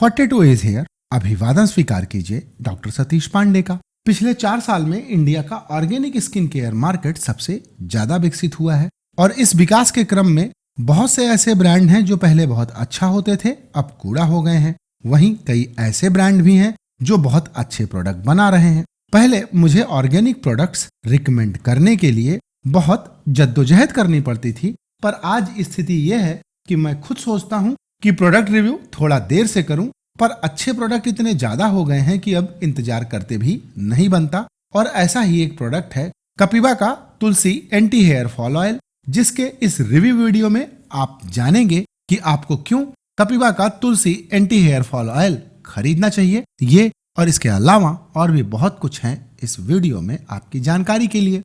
42 is here. अभिवादन स्वीकार कीजिए डॉक्टर सतीश पांडे का। पिछले 4 साल में इंडिया का ऑर्गेनिक स्किन केयर मार्केट सबसे ज्यादा विकसित हुआ है और इस विकास के क्रम में बहुत से ऐसे ब्रांड हैं जो पहले बहुत अच्छा होते थे, अब कूड़ा हो गए हैं। वहीं कई ऐसे ब्रांड भी हैं जो बहुत अच्छे प्रोडक्ट बना रहे हैं। पहले मुझे ऑर्गेनिक प्रोडक्ट्स रिकमेंड करने के लिए बहुत जद्दोजहद करनी पड़ती थी, पर आज स्थिति यह है कि मैं खुद सोचता हूं कि प्रोडक्ट रिव्यू थोड़ा देर से करूं, पर अच्छे प्रोडक्ट इतने ज्यादा हो गए हैं कि अब इंतजार करते भी नहीं बनता। और ऐसा ही एक प्रोडक्ट है कपिवा का तुलसी एंटी हेयर फॉल ऑयल, जिसके इस रिव्यू वीडियो में आप जानेंगे कि आपको क्यों कपिवा का तुलसी एंटी हेयर फॉल ऑयल खरीदना चाहिए। ये और इसके अलावा और भी बहुत कुछ है इस वीडियो में आपकी जानकारी के लिए।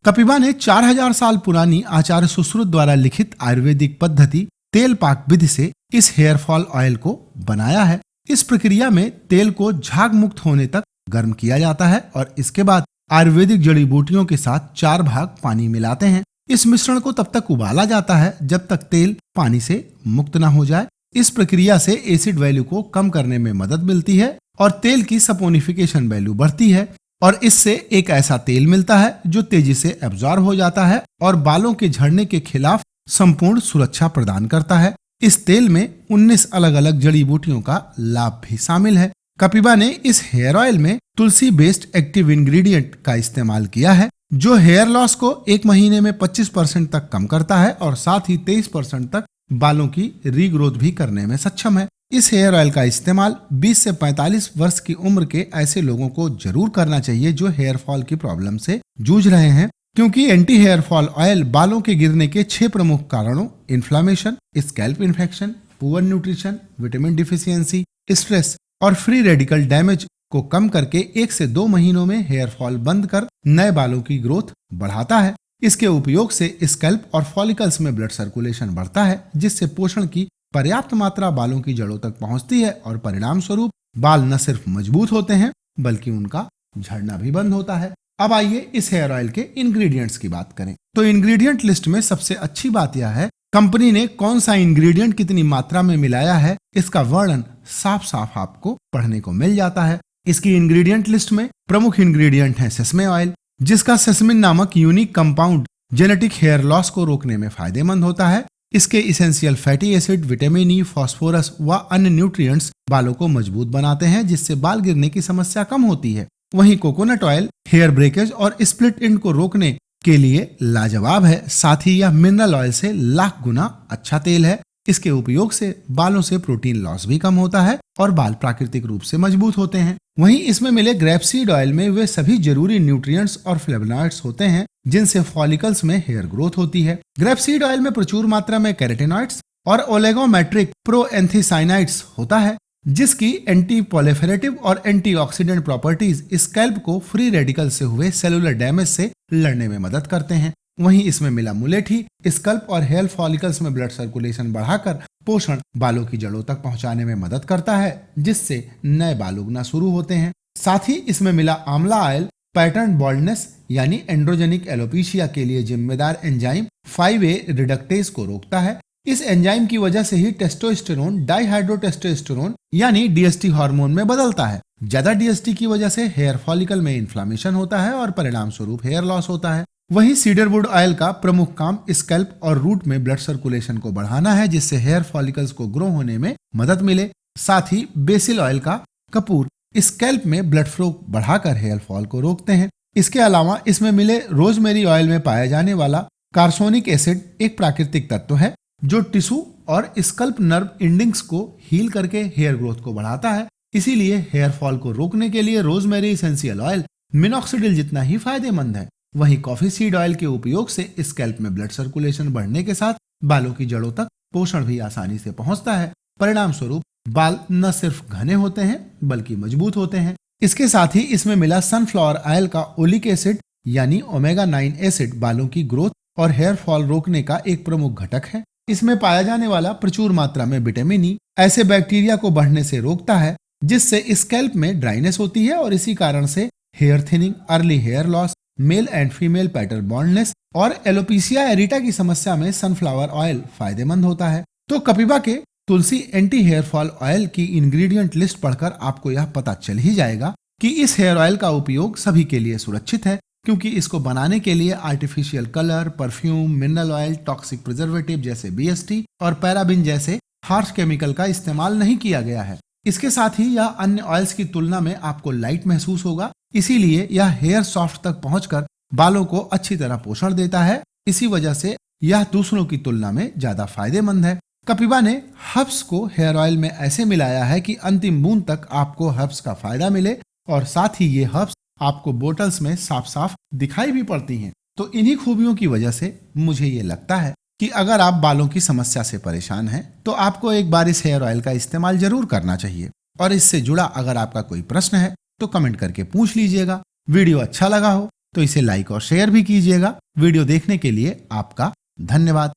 कपिवा ने 4000 साल पुरानी आचार्य सुश्रुत द्वारा लिखित आयुर्वेदिक पद्धति तेल पाक विधि से इस हेयर फॉल ऑयल को बनाया है। इस प्रक्रिया में तेल को झाग मुक्त होने तक गर्म किया जाता है और इसके बाद आयुर्वेदिक जड़ी बूटियों के साथ 4 भाग पानी मिलाते हैं। इस मिश्रण को तब तक उबाला जाता है जब तक तेल पानी से मुक्त न हो जाए। इस प्रक्रिया से एसिड वैल्यू को कम करने में मदद मिलती है और तेल की सपोनिफिकेशन वैल्यू बढ़ती है और इससे एक ऐसा तेल मिलता है जो तेजी से एब्जॉर्ब हो जाता है और बालों के झड़ने के खिलाफ संपूर्ण सुरक्षा प्रदान करता है। इस तेल में 19 अलग अलग जड़ी बूटियों का लाभ भी शामिल है। कपिवा ने इस हेयर ऑयल में तुलसी बेस्ड एक्टिव इंग्रेडिएंट का इस्तेमाल किया है जो हेयर लॉस को 1 महीने में 25% तक कम करता है और साथ ही 23% तक बालों की रीग्रोथ भी करने में सक्षम है। इस हेयर ऑयल का इस्तेमाल 20 से 45 वर्ष की उम्र के ऐसे लोगों को जरूर करना चाहिए जो हेयर फॉल की प्रॉब्लम से जूझ रहे हैं, क्योंकि एंटी हेयर फॉल ऑयल बालों के गिरने के 6 प्रमुख कारणों inflammation, scalp infection, poor nutrition, vitamin deficiency, stress और फ्री रेडिकल डैमेज को कम करके 1 से 2 महीनों में हेयर फॉल बंद कर नए बालों की ग्रोथ बढ़ाता है। इसके उपयोग से स्कैल्प और फॉलिकल्स में ब्लड सर्कुलेशन बढ़ता है, जिससे पोषण की पर्याप्त मात्रा बालों की जड़ों तक पहुंचती है और परिणाम स्वरूप बाल न सिर्फ मजबूत होते हैं बल्कि उनका झड़ना भी बंद होता है। अब आइए इस हेयर ऑयल के इंग्रेडिएंट्स की बात करें। तो इंग्रेडिएंट लिस्ट में सबसे अच्छी बात यह है कंपनी ने कौन सा इंग्रेडिएंट कितनी मात्रा में मिलाया है, इसका वर्णन साफ साफ आपको पढ़ने को मिल जाता है। इसकी इंग्रेडिएंट लिस्ट में प्रमुख इंग्रेडिएंट है सेसमे ऑयल, जिसका सेसमिन नामक unique compound genetic hair loss को रोकने में फायदेमंद होता है। इसके essential fatty acid, vitamin E, phosphorus व अन्य न्यूट्रिएंट्स बालों को मजबूत बनाते हैं, जिससे बाल गिरने की समस्या कम होती है। वहीं कोकोनट ऑयल हेयर ब्रेकेज और स्प्लिट एंड को रोकने के लिए लाजवाब है। साथ ही यह मिनरल ऑयल से लाख गुना अच्छा तेल है। इसके उपयोग से बालों से प्रोटीन लॉस भी कम होता है और बाल प्राकृतिक रूप से मजबूत होते हैं। वहीं इसमें मिले ग्रेपसीड ऑयल में वे सभी जरूरी न्यूट्रिएंट्स और फ्लेवोनॉइड्स होते हैं जिनसे फॉलिकल्स में हेयर ग्रोथ होती है। ग्रेपसीड ऑयल में प्रचुर मात्रा में कैरोटीनॉइड्स और ओलेगोमेट्रिक प्रोएंथीसाइनाइड्स होता है, जिसकी एंटी प्रोलिफेरेटिव और एंटीऑक्सीडेंट प्रॉपर्टीज स्कैल्प को फ्री रेडिकल से हुए सेलुलर डैमेज से लड़ने में मदद करते हैं। वहीं इसमें मिला मुलेठी स्कैल्प और हेयर फॉलिकल्स में ब्लड सर्कुलेशन बढ़ाकर पोषण बालों की जड़ों तक पहुंचाने में मदद करता है, जिससे नए बाल उगना शुरू होते हैं। साथ ही इसमें मिला आंवला ऑयल पैटर्न बॉल्डनेस यानी एंड्रोजेनिक एलोपेशिया के लिए जिम्मेदार एंजाइम 5A रिडक्टेज को रोकता है। इस एंजाइम की वजह से ही टेस्टोस्टेरोन डाइहाइड्रोटेस्टोस्टेरोन यानी DHT हार्मोन में बदलता है। ज्यादा DHT की वजह से हेयर फॉलिकल में इन्फ्लामेशन होता है और परिणाम स्वरूप हेयर लॉस होता है। वहीं सीडरवुड ऑयल का प्रमुख काम स्कैल्प और रूट में ब्लड सर्कुलेशन को बढ़ाना है, जिससे हेयर फॉलिकल्स को ग्रो होने में मदद मिले। साथ ही बेसिल ऑयल का कपूर स्कैल्प में ब्लड फ्लो बढ़ाकर हेयर फॉल को रोकते हैं। इसके अलावा इसमें मिले रोजमेरी ऑयल में पाया जाने वाला कार्सोनिक एसिड एक प्राकृतिक तत्व है जो टिश्यू और स्कल्प नर्व एंडिंग्स को हील करके हेयर ग्रोथ को बढ़ाता है। इसीलिए हेयर फॉल को रोकने के लिए रोजमेरी एसेंशियल ऑयल मिनॉक्सिडिल जितना ही फायदेमंद है। वहीं कॉफी सीड ऑयल के उपयोग से स्कैल्प में ब्लड सर्कुलेशन बढ़ने के साथ बालों की जड़ों तक पोषण भी आसानी से पहुंचता है। परिणाम स्वरूप बाल न सिर्फ घने होते हैं बल्कि मजबूत होते हैं। इसके साथ ही इसमें मिला सनफ्लावर ऑयल का ओलिक एसिड यानी ओमेगा 9 एसिड बालों की ग्रोथ और हेयर फॉल रोकने का एक प्रमुख घटक है। इसमें पाया जाने वाला प्रचुर मात्रा में विटामिन ई ऐसे बैक्टीरिया को बढ़ने से रोकता है, जिससे स्कैल्प में ड्राइनेस होती है और इसी कारण से hair thinning, early hair loss male and female pattern baldness और एलोपेशिया एरिटा की समस्या में सनफ्लावर ऑयल फायदेमंद होता है। तो कपिवा के तुलसी एंटी हेयर फॉल ऑयल की इंग्रेडिएंट लिस्ट पढ़कर आपको यह पता चल ही जाएगा कि इस हेयर ऑयल का उपयोग सभी के लिए सुरक्षित है, क्योंकि इसको बनाने के लिए artificial colour, perfume, mineral oil, toxic preservative जैसे बीएसटी और पैराबिन जैसे हार्श केमिकल का इस्तेमाल नहीं किया गया है। इसके साथ ही यह अन्य ऑयल्स की तुलना में आपको लाइट महसूस होगा, इसीलिए यह हेयर सॉफ्ट तक पहुंचकर बालों को अच्छी तरह पोषण देता है। इसी वजह से यह दूसरों की तुलना में ज्यादा फायदेमंद है। कपिवा ने हर्ब्स को हेयर ऑयल में ऐसे मिलाया है कि अंतिम बूंद तक आपको हर्ब्स का फायदा मिले और साथ ही ये हर्ब्स आपको बोतल्स में साफ साफ दिखाई भी पड़ती हैं। तो इन्हीं खूबियों की वजह से मुझे ये लगता है कि अगर आप बालों की समस्या से परेशान हैं तो आपको एक बार इस हेयर ऑयल का इस्तेमाल जरूर करना चाहिए। और इससे जुड़ा अगर आपका कोई प्रश्न है तो कमेंट करके पूछ लीजिएगा। वीडियो अच्छा लगा हो तो इसे लाइक और शेयर भी कीजिएगा। वीडियो देखने के लिए आपका धन्यवाद।